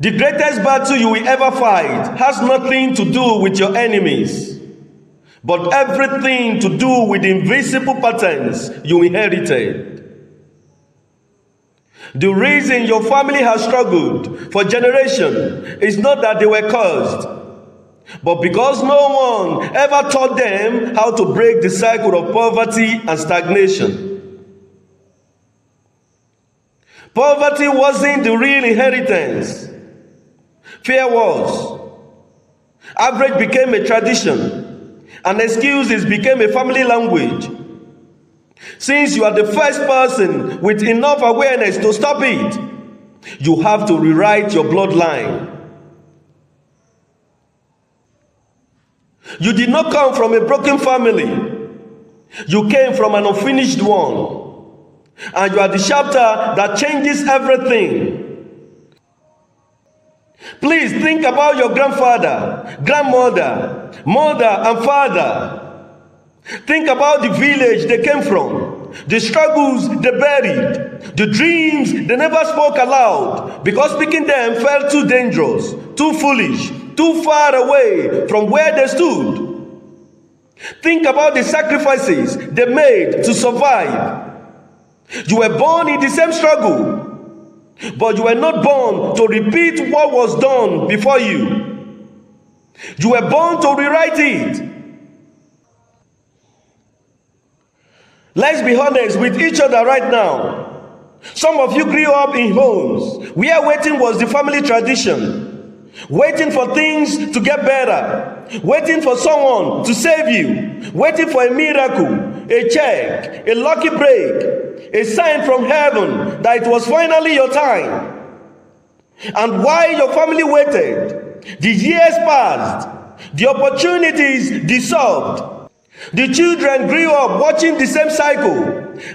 The greatest battle you will ever fight has nothing to do with your enemies, but everything to do with the invisible patterns you inherited. The reason your family has struggled for generations is not that they were cursed, but because no one ever taught them how to break the cycle of poverty and stagnation. Poverty wasn't the real inheritance. Fear was. Average became a tradition, and excuses became a family language. Since you are the first person with enough awareness to stop it, you have to rewrite your bloodline. You did not come from a broken family. You came from an unfinished one. And you are the chapter that changes everything. Please think about your grandfather, grandmother, mother, and father. Think about the village they came from, the struggles they buried, the dreams they never spoke aloud because speaking them felt too dangerous, too foolish, too far away from where they stood. Think about the sacrifices they made to survive. You were born in the same struggle, but you were not born to repeat what was done before you. You were born to rewrite it. Let's be honest with each other right now. Some of you grew up in homes where waiting was the family tradition. Waiting for things to get better. Waiting for someone to save you. Waiting for a miracle, a check, a lucky break, a sign from heaven that it was finally your time. And while your family waited, the years passed, the opportunities dissolved. The children grew up watching the same cycle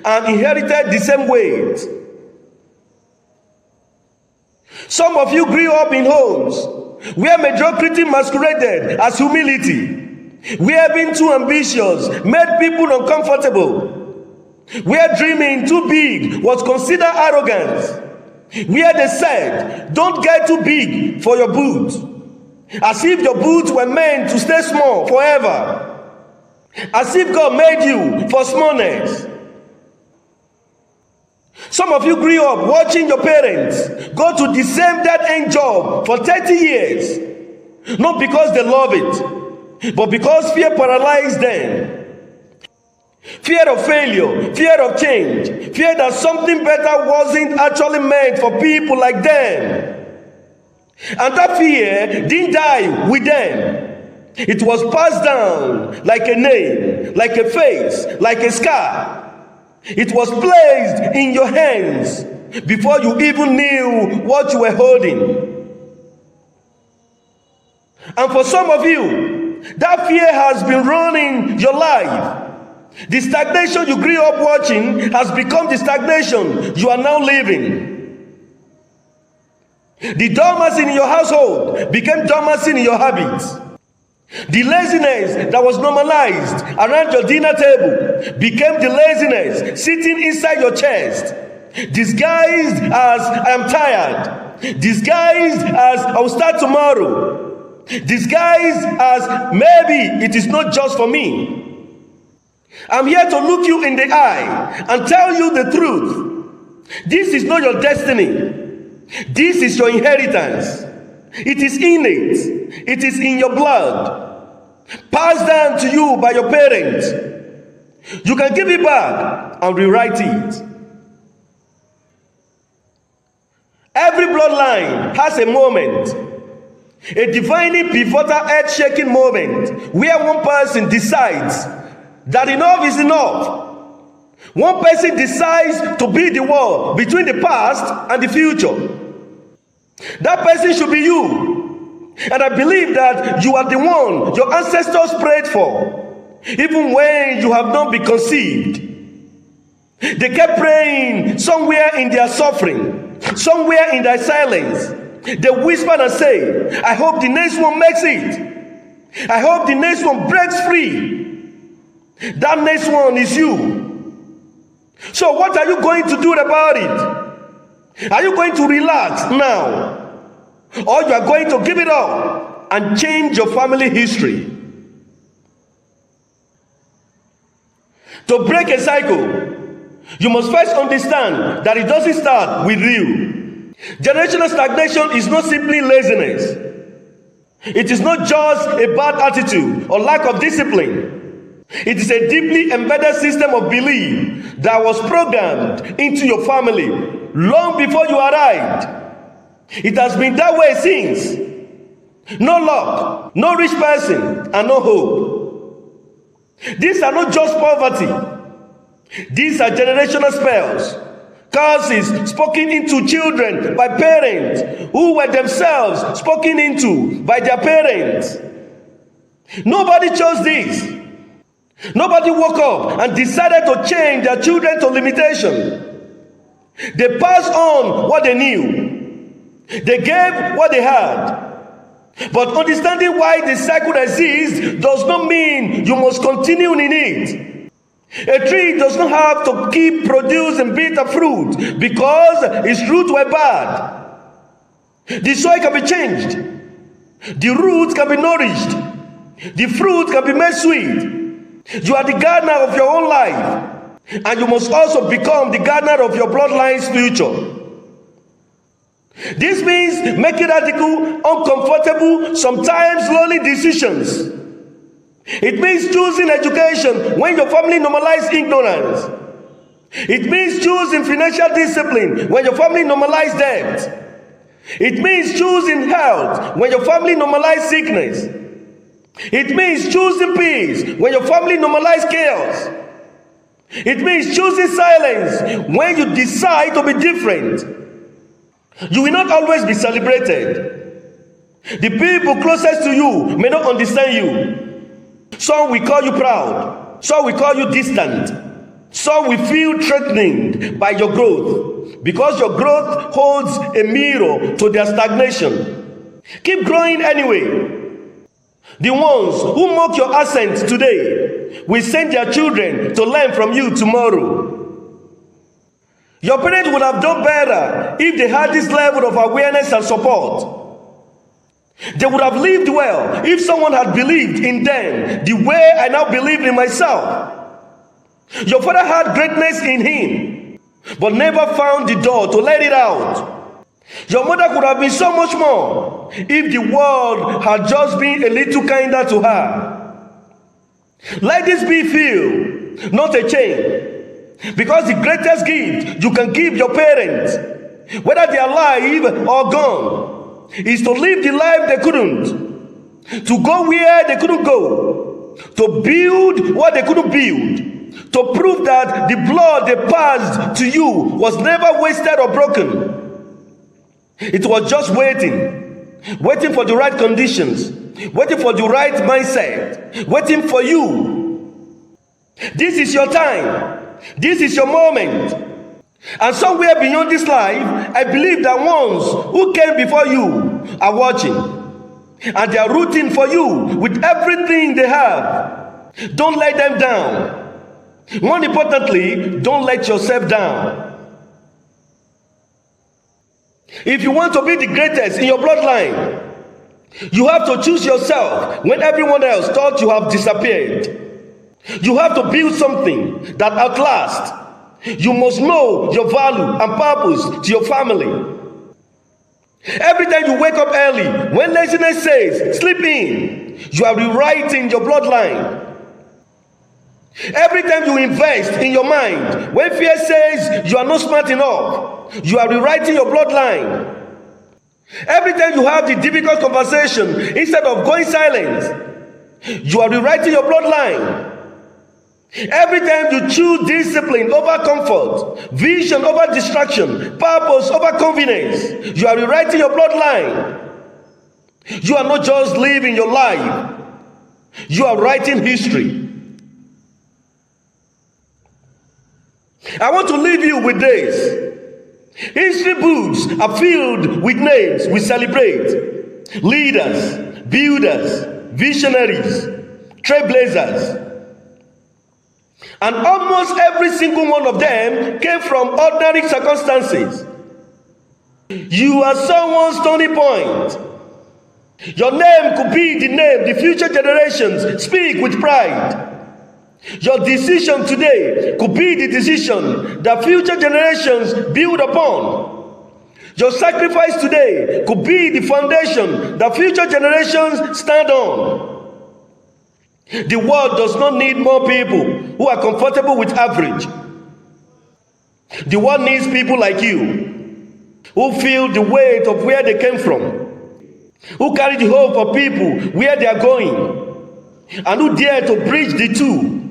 and inherited the same weight. Some of you grew up in homes where mediocrity masqueraded as humility, where being too ambitious made people uncomfortable, where dreaming too big was considered arrogance, where they said, "Don't get too big for your boots," as if your boots were meant to stay small forever. As if God made you for smallness. Some of you grew up watching your parents go to the same dead-end job for 30 years. Not because they love it, but because fear paralyzed them. Fear of failure, fear of change, fear that something better wasn't actually meant for people like them. And that fear didn't die with them. It was passed down like a name, like a face, like a scar. It was placed in your hands before you even knew what you were holding. And for some of you, that fear has been running your life. The stagnation you grew up watching has become the stagnation you are now living. The dormancy in your household became dormancy in your habits. The laziness that was normalized around your dinner table became the laziness sitting inside your chest, disguised as "I am tired," disguised as "I will start tomorrow," disguised as "maybe it is not just for me." I'm here to look you in the eye and tell you the truth. This is not your destiny. This is your inheritance. It is innate. It is in your blood, passed down to you by your parents. You can give it back and rewrite it. Every bloodline has a moment, a divinely pivotal, earth-shaking moment where one person decides that enough is enough. One person decides to build the wall between the past and the future. That person should be you. And I believe that you are the one your ancestors prayed for, even when you have not been conceived. They kept praying somewhere in their suffering, somewhere in their silence. They whispered and say, "I hope the next one makes it. I hope the next one breaks free." That next one is you. So what are you going to do about it? Are you going to relax now? or you are going to give it up and change your family history. To break a cycle, you must first understand that it doesn't start with you. Generational stagnation is not simply laziness. It is not just a bad attitude or lack of discipline. It is a deeply embedded system of belief that was programmed into your family long before you arrived. It has been that way since. No luck, no rich person, and no hope. These are not just poverty. These are generational spells, curses spoken into children by parents who were themselves spoken into by their parents. Nobody chose this. Nobody woke up and decided to change their children to limitation. They passed on what they knew. They gave what they had. But understanding why the cycle exists does not mean you must continue in it. A tree does not have to keep producing bitter fruit because its roots were bad. The soil can be changed. The roots can be nourished. The fruit can be made sweet. You are the gardener of your own life, and you must also become the gardener of your bloodline's future. This means making radical, uncomfortable, sometimes lonely decisions. It means choosing education when your family normalizes ignorance. It means choosing financial discipline when your family normalizes debt. It means choosing health when your family normalizes sickness. It means choosing peace when your family normalizes chaos. It means choosing silence when you decide to be different. You will not always be celebrated. The people closest to you may not understand you. Some will call you proud. Some will call you distant. Some will feel threatened by your growth because your growth holds a mirror to their stagnation. Keep growing anyway. The ones who mock your ascent today will send their children to learn from you tomorrow. Your parents would have done better if they had this level of awareness and support. They would have lived well if someone had believed in them the way I now believe in myself. Your father had greatness in him, but never found the door to let it out. Your mother could have been so much more if the world had just been a little kinder to her. Let this be feel, not a chain. Because the greatest gift you can give your parents, whether they are alive or gone, is to live the life they couldn't, to go where they couldn't go, to build what they couldn't build, to prove that the blood they passed to you was never wasted or broken. It was just waiting for the right conditions, waiting for the right mindset, waiting for you. This is your time. This is your moment. And somewhere beyond this life, I believe that ones who came before you are watching. And they are rooting for you with everything they have. Don't let them down. More importantly, don't let yourself down. If you want to be the greatest in your bloodline, you have to choose yourself when everyone else thought you have disappeared. You have to build something that outlasts. You must know your value and purpose to your family. Every time you wake up early, when laziness says, sleep in, you are rewriting your bloodline. Every time you invest in your mind, when fear says you are not smart enough, you are rewriting your bloodline. Every time you have the difficult conversation, instead of going silent, you are rewriting your bloodline. Every time you choose discipline over comfort, vision over distraction, purpose over convenience, you are rewriting your bloodline. You are not just living your life, you are writing history. I want to leave you with this. History books are filled with names we celebrate: leaders, builders, visionaries, trailblazers. And almost every single one of them came from ordinary circumstances. You are someone's turning point. Your name could be the name the future generations speak with pride. Your decision today could be the decision that future generations build upon. Your sacrifice today could be the foundation that future generations stand on. The world does not need more people who are comfortable with average. The world needs people like you, who feel the weight of where they came from, who carry the hope of people where they are going, and who dare to bridge the two.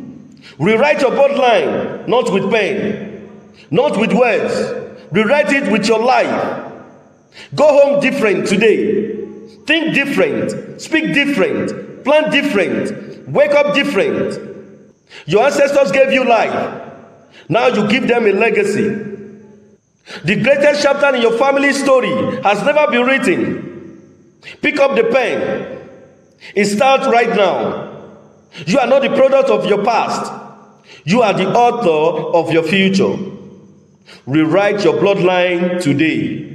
Rewrite your bloodline, not with pen, not with words. Rewrite it with your life. Go home different today. Think different, speak different, plan different, wake up different. Your ancestors gave you life. Now you give them a legacy. The greatest chapter in your family story has never been written. Pick up the pen. It starts right now. You are not the product of your past. You are the author of your future. Rewrite your bloodline today.